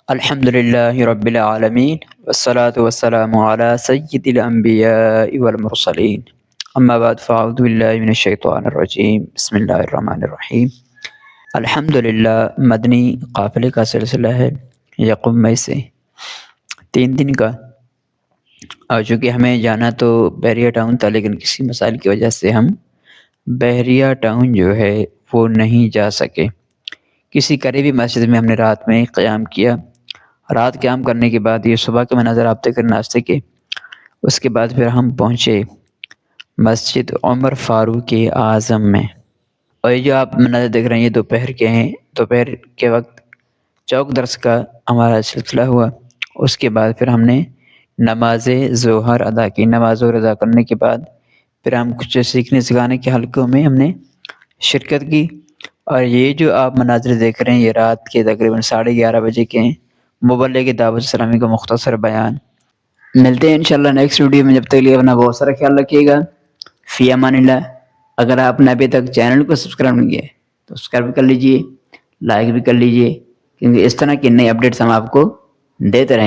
الحمد لله رب العالمين والصلاة والسلام على سيد الأنبياء والمرسلين أما بعد فأعوذ بالله من الشيطان الرجيم بسم اللہ الرحمن الرحیم۔ الحمد للہ مدنی قافلے کا سلسلہ ہے یقم مئی سے 3 دن کا، اور چونکہ ہمیں جانا تو بحریہ ٹاؤن تھا، لیکن کسی مسائل کی وجہ سے ہم بحریہ ٹاؤن جو ہے وہ نہیں جا سکے۔ کسی قریبی مسجد میں ہم نے رات میں قیام کیا۔ رات قیام کرنے کے بعد یہ صبح کے مناظر آپ دیکھ کر ناشتے کے، اس کے بعد پھر ہم پہنچے مسجد عمر فاروق اعظم میں۔ اور یہ جو آپ مناظر دیکھ رہے ہیں یہ دوپہر کے ہیں۔ دوپہر کے وقت چوک درس کا ہمارا سلسلہ ہوا۔ اس کے بعد پھر ہم نے نماز ظہر ادا کی۔ نماز ظہر ادا کرنے کے بعد پھر ہم کچھ سیکھنے سکھانے کے حلقوں میں ہم نے شرکت کی۔ اور یہ جو آپ مناظر دیکھ رہے ہیں یہ رات کے تقریباً 11:30 بجے کے ہیں۔ مبلغ دعوت اسلامی کا مختصر بیان۔ ملتے ہیں انشاءاللہ نیکسٹ ویڈیو میں، جب تک لیے اپنا بہت سارا خیال رکھیے گا۔ فی امان اللہ۔ اگر آپ نے ابھی تک چینل کو سبسکرائب نہیں کیا تو سبسکرائب کر لیجئے، لائک بھی کر لیجئے، کیونکہ اس طرح کی نئی اپڈیٹس ہم آپ کو دیتے رہیں گے۔